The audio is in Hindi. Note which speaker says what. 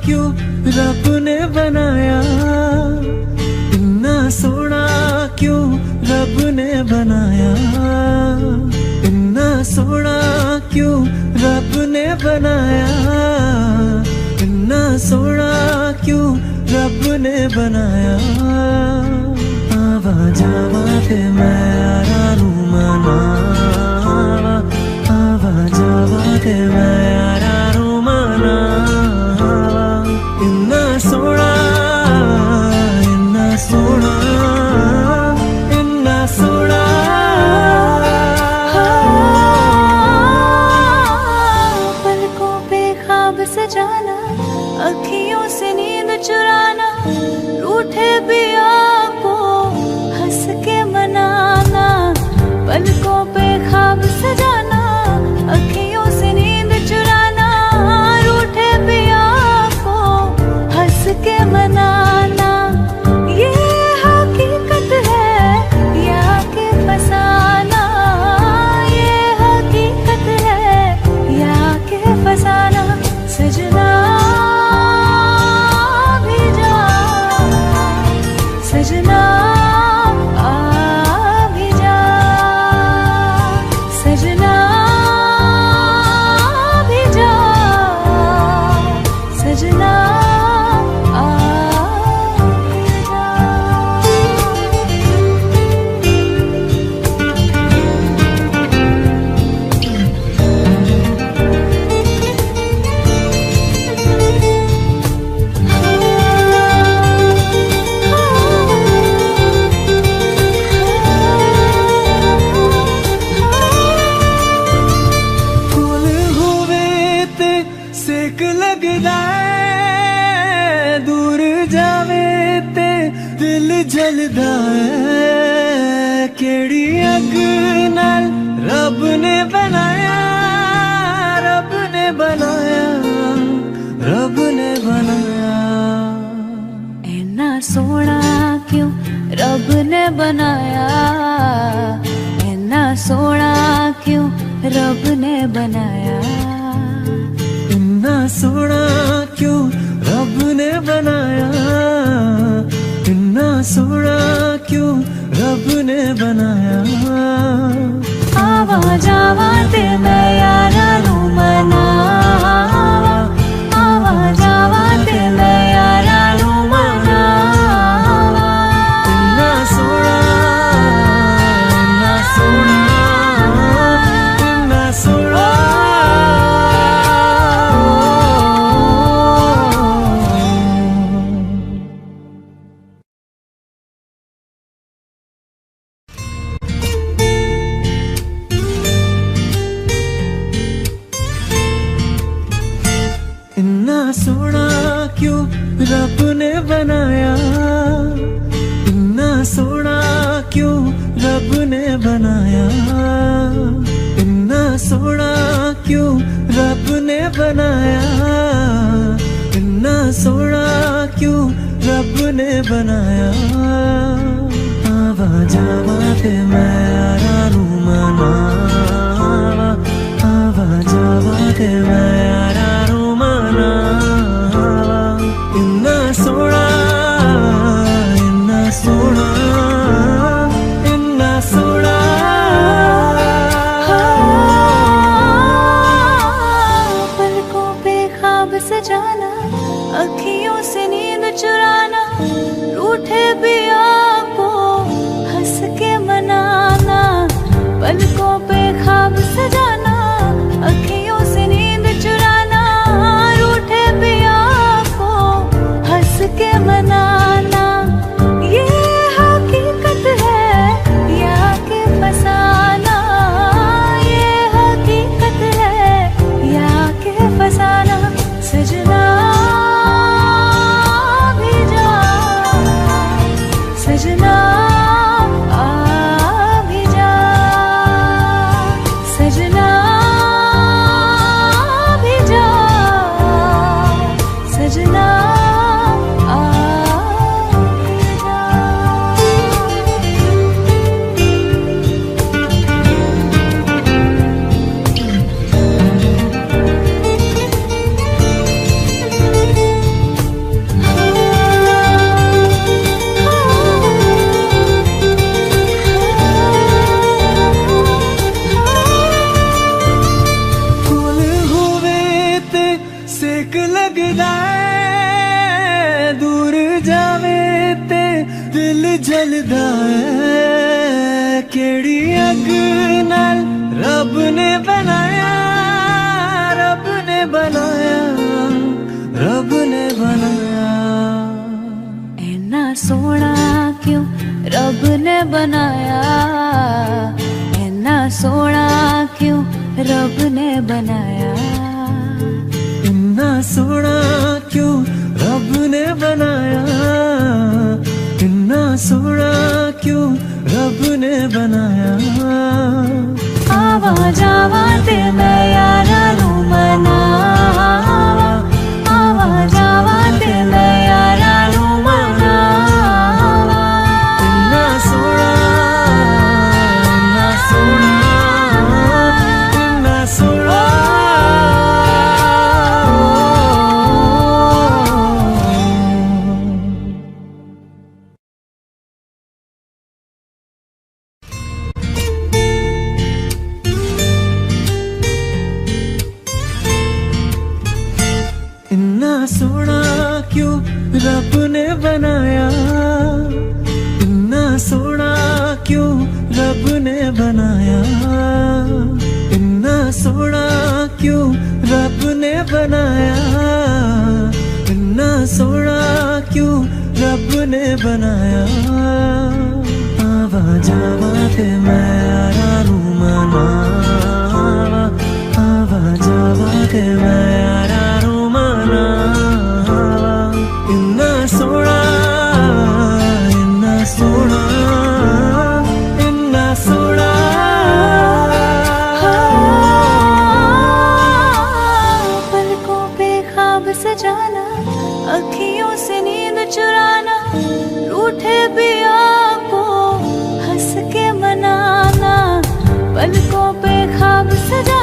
Speaker 1: क्यों रब ने बनाया, इतना सोना क्यों रब ने बनाया, इतना सोना क्यों रब ने बनाया, इतना सोना क्यों रब ने बनाया। आवा जावा ते मैं यारा नू मनावा, आवा जावा ते मैं यारा नू मनावा। इन्ना सोना, इन्ना सोना, इन्ना सोना।
Speaker 2: पलकों पे ख्वाब सजाना, अखियों से नींद चुराना, रूठे पिया को हंस के मनाना। पलकों पे ख्वाब सजाना, अखियों से नींद चुराना, रूठे पिया को हंस के मनाना। ये हकीकत है या के फसाना, ये हकीकत है या के फसाना। सजना भी जा, सजना आ भी जा, सजना भी जा, सजना आ भी जा।
Speaker 1: कोल होवे ते सेक लगदा है, दूर जावे ते दिल जलदा है। केड़ी अग नाल रब ने बनाया, रब ने बनाया, रब ने बनाया।
Speaker 2: इन्ना सोना क्यों रब ने बनाया, इन्ना सोना क्यों रब ने बनाया।
Speaker 1: इन्ना सोना क्यों रब ने बनाया, इन्ना सोना क्यों रब ने बनाया।
Speaker 2: आवा जावा ते मैं यारा नू मनावा, आवा जावा ते मैं यारा नू मनावा।
Speaker 1: इन्ना सोना, इन्ना सोना, इन्ना सोना। इन्ना सोना क्यों रब ने बनाया, इन्ना सोना क्यों रब ने बनाया, इन्ना सोना क्यों रब ने बनाया, इन्ना सोना क्यों रब ने बनाया। आवा जावा ते मैं यारा नू मनावा, आवा जावा ते मैं यारा नू मनावा। इन्ना सोना, इन्ना सोना, इन्ना सोना।
Speaker 2: पलकों पे ख्वाब सजाना, अखियों से नींद चुराना, रूठे पिया को हंस के मनाना।
Speaker 1: केड़ी अग नाल रब ने बनाया, रब ने बनाया, रब ने बनाया।
Speaker 2: इन्ना सोना क्यों रब ने बनाया, इन्ना सोना क्यों रब ने बनाया।
Speaker 1: इन्ना सोना क्यों रब ने बनाया, इन्ना सोना क्यों रब ने बनाया।
Speaker 2: आवा जावा ते मैं यारा नू मनावा, आवा जावा ते मैं यारा नू मनावा।
Speaker 1: इन्ना सोना, इन्ना सोना, इन्ना सोना। इन्ना सोना क्यों रब ने बनाया, इन्ना सोना क्यों रब ने बनाया। इन्ना सोना क्यों रब ने बनाया, इन्ना सोना क्यों रब ने बनाया। आवा जावा ते मैं यारा नू मनावा, आवा जावा ते मैं यारा नू मनावा। इन्ना सोना, इन्ना सोना, इन्ना सोना।
Speaker 2: पलकों पे ख्वाब सजाना, अखियों से नींद चुराना, रूठे पिया को हंस के मनाना। पलकों पे ख्वाब सजाना,